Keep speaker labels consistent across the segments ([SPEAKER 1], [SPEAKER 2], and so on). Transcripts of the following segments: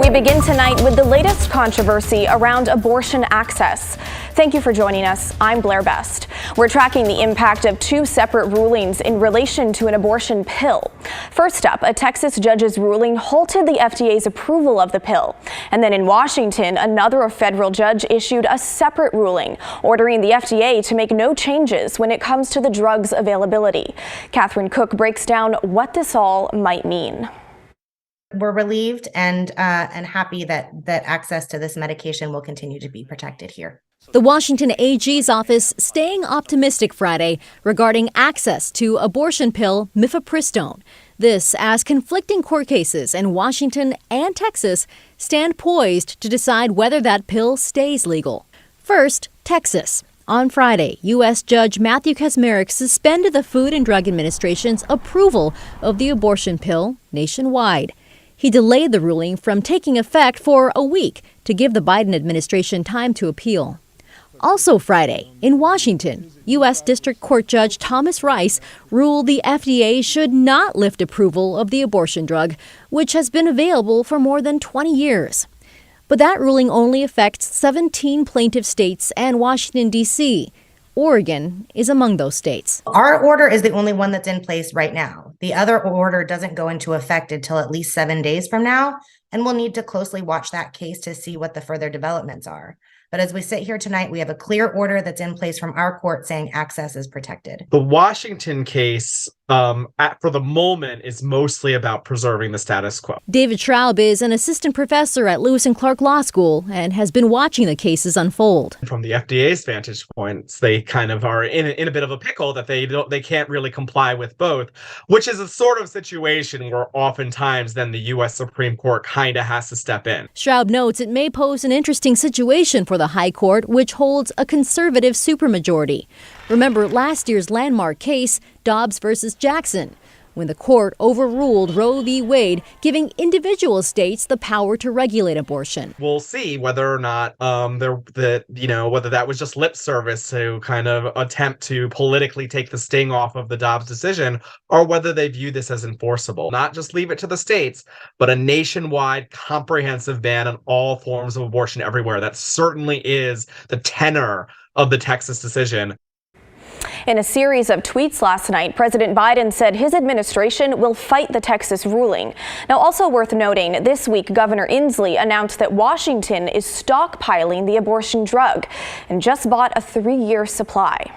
[SPEAKER 1] We begin tonight with the latest controversy around abortion access. Thank you for joining us. I'm Blair Best. We're tracking the impact of two separate rulings in relation to an abortion pill. First up, a Texas judge's ruling halted the FDA's approval of the pill. And then in Washington, another federal judge issued a separate ruling, ordering the FDA to make no changes when it comes to the drug's availability. Catherine Cook breaks down what this all might mean.
[SPEAKER 2] We're relieved and happy that access to this medication will continue to be protected here.
[SPEAKER 3] The Washington AG's office staying optimistic Friday regarding access to abortion pill mifepristone. This as conflicting court cases in Washington and Texas stand poised to decide whether that pill stays legal. First, Texas. On Friday, U.S. Judge Matthew Kacsmaryk suspended the Food and Drug Administration's approval of the abortion pill nationwide. He delayed the ruling from taking effect for a week to give the Biden administration time to appeal. Also Friday, in Washington, U.S. District Court Judge Thomas Rice ruled the FDA should not lift approval of the abortion drug, which has been available for more than 20 years. But that ruling only affects 17 plaintiff states and Washington, D.C. Oregon is among those states.
[SPEAKER 2] Our order is the only one that's in place right now. The other order doesn't go into effect until at least 7 days from now, and we'll need to closely watch that case to see what the further developments are. But as we sit here tonight, we have a clear order that's in place from our court saying access is protected.
[SPEAKER 4] The Washington case, for the moment, is mostly about preserving the status quo.
[SPEAKER 3] David Schraub is an assistant professor at Lewis and Clark Law School and has been watching the cases unfold.
[SPEAKER 4] From the FDA's vantage points, they kind of are in a bit of a pickle that they can't really comply with both, which is a sort of situation where oftentimes then the U.S. Supreme Court kind of has to step in.
[SPEAKER 3] Schraub notes it may pose an interesting situation for the High Court, which holds a conservative supermajority. Remember last year's landmark case, Dobbs versus Jackson, when the court overruled Roe v. Wade, giving individual states the power to regulate abortion.
[SPEAKER 4] We'll see whether or not whether that was just lip service to kind of attempt to politically take the sting off of the Dobbs decision, or whether they view this as enforceable. Not just leave it to the states, but a nationwide comprehensive ban on all forms of abortion everywhere. That certainly is the tenor of the Texas decision.
[SPEAKER 1] In a series of tweets last night, President Biden said his administration will fight the Texas ruling. Now, also worth noting, this week, Governor Inslee announced that Washington is stockpiling the abortion drug and just bought a 3-year supply.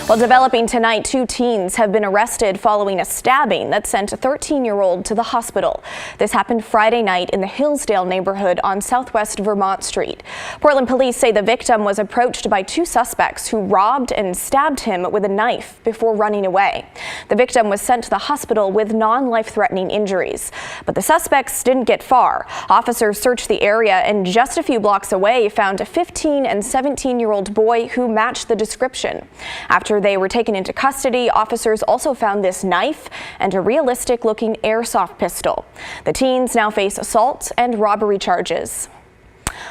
[SPEAKER 1] Well, developing tonight, 2 teens have been arrested following a stabbing that sent a 13-year-old to the hospital. This happened Friday night in the Hillsdale neighborhood on Southwest Vermont Street. Portland police say the victim was approached by 2 suspects who robbed and stabbed him with a knife before running away. The victim was sent to the hospital with non-life-threatening injuries, but the suspects didn't get far. Officers searched the area and just a few blocks away found a 15- and 17-year-old boy who matched the description. After they were taken into custody, officers also found this knife and a realistic-looking airsoft pistol. The teens now face assault and robbery charges.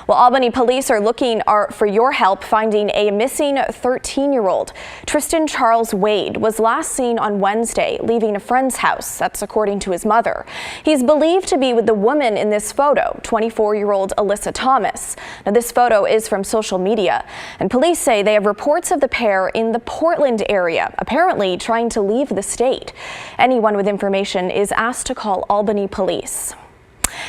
[SPEAKER 1] Well, Albany police are looking for your help finding a missing 13-year-old. Tristan Charles Wade was last seen on Wednesday leaving a friend's house. That's according to his mother. He's believed to be with the woman in this photo, 24-year-old Alyssa Thomas. Now, this photo is from social media, and police say they have reports of the pair in the Portland area, apparently trying to leave the state. Anyone with information is asked to call Albany police.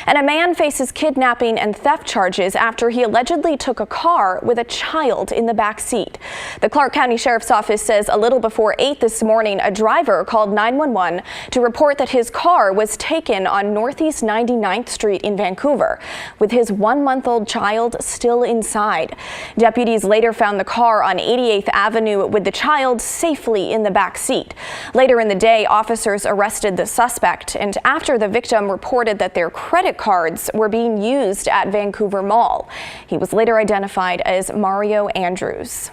[SPEAKER 1] And a man faces kidnapping and theft charges after he allegedly took a car with a child in the back seat. The Clark County Sheriff's Office says a little before 8 this morning, a driver called 911 to report that his car was taken on Northeast 99th Street in Vancouver, with his 1-month-old child still inside. Deputies later found the car on 88th Avenue with the child safely in the back seat. Later in the day, officers arrested the suspect, and after the victim reported that their credit cards were being used at Vancouver Mall. He was later identified as Mario Andrews.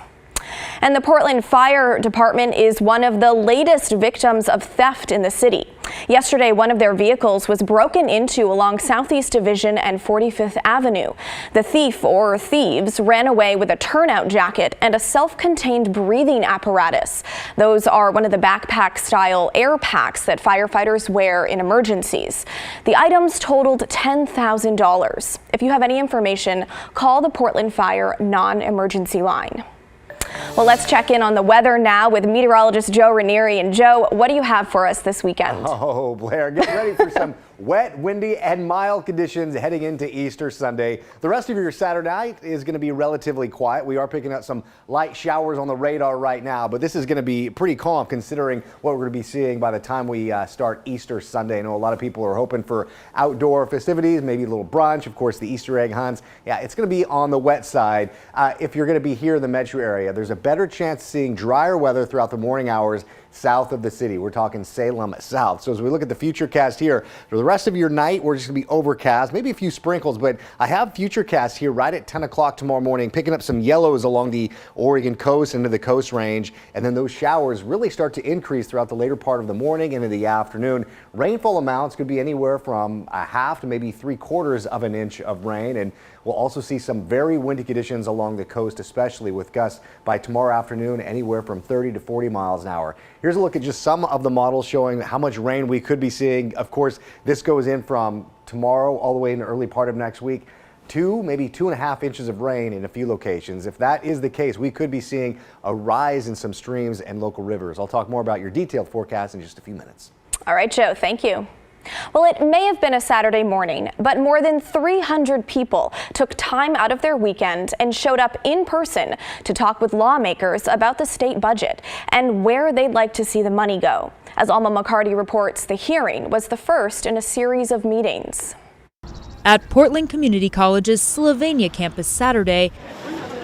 [SPEAKER 1] And the Portland Fire Department is one of the latest victims of theft in the city. Yesterday, one of their vehicles was broken into along Southeast Division and 45th Avenue. The thief or thieves ran away with a turnout jacket and a self-contained breathing apparatus. Those are one of the backpack-style air packs that firefighters wear in emergencies. The items totaled $10,000. If you have any information, call the Portland Fire non-emergency line. Well, let's check in on the weather now with meteorologist Joe Ranieri. And Joe, what do you have for us this weekend?
[SPEAKER 5] Oh, Blair, get ready for some wet, windy, and mild conditions heading into Easter Sunday. The rest of your Saturday night is going to be relatively quiet. We are picking up some light showers on the radar right now, but this is going to be pretty calm considering what we're going to be seeing by the time we start Easter Sunday. I know a lot of people are hoping for outdoor festivities, maybe a little brunch, of course, the Easter egg hunts. Yeah, it's going to be on the wet side. If you're going to be here in the metro area, there's a better chance of seeing drier weather throughout the morning hours south of the city. We're talking Salem south. So as we look at the futurecast here, for the rest of your night, we're just going to be overcast, maybe a few sprinkles, but I have futurecast here right at 10 o'clock tomorrow morning, picking up some yellows along the Oregon coast into the Coast Range. And then those showers really start to increase throughout the later part of the morning into the afternoon. Rainfall amounts could be anywhere from a half to maybe 3/4 of an inch of rain. And we'll also see some very windy conditions along the coast, especially with gusts by tomorrow afternoon, anywhere from 30 to 40 miles an hour. Here's a look at just some of the models showing how much rain we could be seeing. Of course, this goes in from tomorrow all the way in the early part of next week. 2, maybe 2.5 inches of rain in a few locations. If that is the case, we could be seeing a rise in some streams and local rivers. I'll talk more about your detailed forecast in just a few minutes.
[SPEAKER 1] All right, Joe, thank you. Well, it may have been a Saturday morning, but more than 300 people took time out of their weekend and showed up in person to talk with lawmakers about the state budget and where they'd like to see the money go. As Alma McCarty reports, the hearing was the first in a series of meetings.
[SPEAKER 6] At Portland Community College's Slovenia campus Saturday,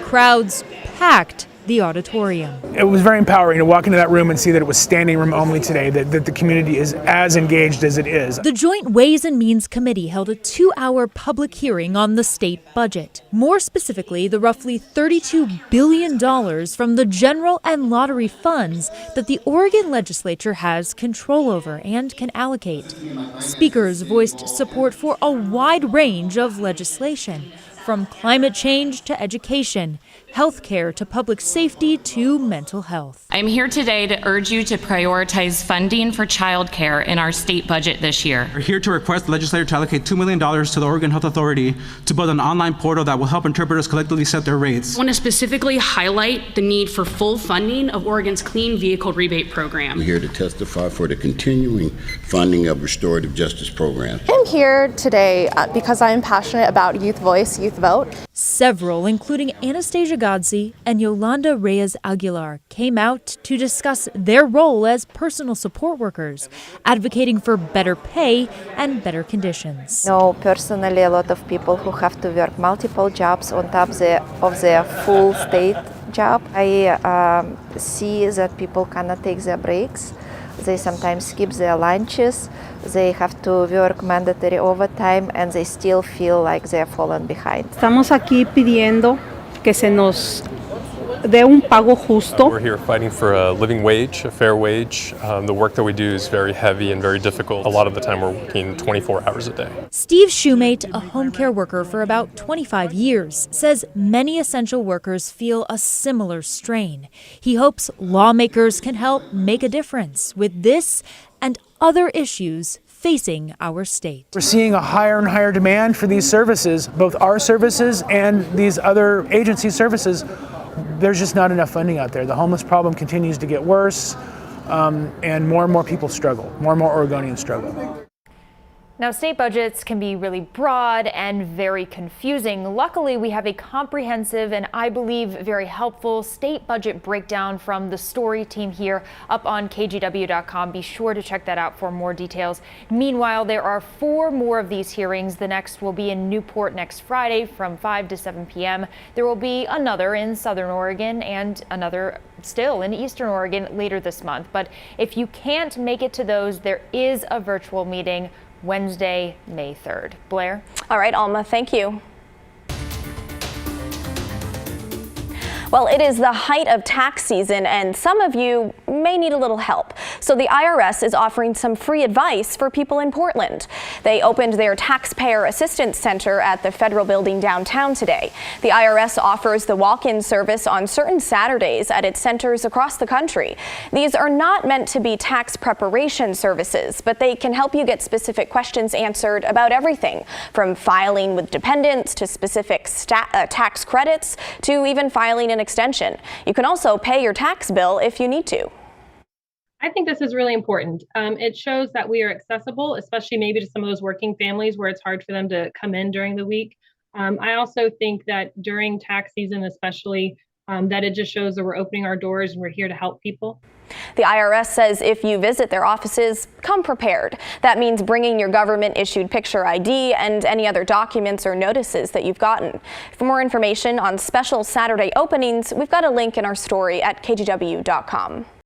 [SPEAKER 6] crowds packed the auditorium.
[SPEAKER 7] It was very empowering to walk into that room and see that it was standing room only today, that the community is as engaged as it is.
[SPEAKER 6] The Joint Ways and Means Committee held a 2-hour public hearing on the state budget. More specifically, the roughly $32 billion from the general and lottery funds that the Oregon legislature has control over and can allocate. Speakers voiced support for a wide range of legislation, from climate change to education, healthcare to public safety to mental health.
[SPEAKER 8] I'm here today to urge you to prioritize funding for childcare in our state budget this year.
[SPEAKER 9] We're here to request the legislature to allocate $2 million to the Oregon Health Authority to build an online portal that will help interpreters collectively set their rates.
[SPEAKER 10] I want to specifically highlight the need for full funding of Oregon's Clean Vehicle Rebate Program.
[SPEAKER 11] I'm here to testify for the continuing funding of restorative justice programs.
[SPEAKER 12] I'm here today because I'm passionate about youth voice, youth vote.
[SPEAKER 6] Several, including Anastasia Godsey and Yolanda Reyes Aguilar, came out to discuss their role as personal support workers, advocating for better pay and better conditions.
[SPEAKER 12] No, personally, a lot of people who have to work multiple jobs on top of their full state job. I see that people cannot take their breaks. They sometimes skip their lunches. They have to work mandatory overtime and they still feel like they're fallen behind.
[SPEAKER 13] Estamos aquí pidiendo que se nos dé un pago justo.
[SPEAKER 14] We're here fighting for a living wage, a fair wage. The work that we do is very heavy and very difficult. A lot of the time we're working 24 hours a day.
[SPEAKER 6] Steve Shoemate, a home care worker for about 25 years, says many essential workers feel a similar strain. He hopes lawmakers can help make a difference with this and other issues facing our state.
[SPEAKER 7] We're seeing a higher and higher demand for these services, both our services and these other agency services. There's just not enough funding out there. The homeless problem continues to get worse, and more people struggle. More and more Oregonians struggle.
[SPEAKER 15] Now, state budgets can be really broad and very confusing. Luckily, we have a comprehensive and I believe very helpful state budget breakdown from the story team here up on KGW.com. Be sure to check that out for more details. Meanwhile, there are 4 more of these hearings. The next will be in Newport next Friday from 5 to 7 p.m. There will be another in Southern Oregon and another still in Eastern Oregon later this month. But if you can't make it to those, there is a virtual meeting Wednesday, May 3rd. Blair?
[SPEAKER 1] All right, Alma, thank you. Well, Well, it is the height of tax season, and some of you may need a little help. So the IRS is offering some free advice for people in Portland. They opened their Taxpayer Assistance Center at the Federal Building downtown today. The IRS offers the walk-in service on certain Saturdays at its centers across the country. These are not meant to be tax preparation services, but they can help you get specific questions answered about everything, from filing with dependents to specific tax credits to even filing an extension. You can also pay your tax bill if you need to.
[SPEAKER 16] I think this is really important. It shows that we are accessible, especially maybe to some of those working families where it's hard for them to come in during the week. I also think that during tax season, especially, that it just shows that we're opening our doors and we're here to help people.
[SPEAKER 1] The IRS says if you visit their offices, come prepared. That means bringing your government-issued picture ID and any other documents or notices that you've gotten. For more information on special Saturday openings, we've got a link in our story at kgw.com.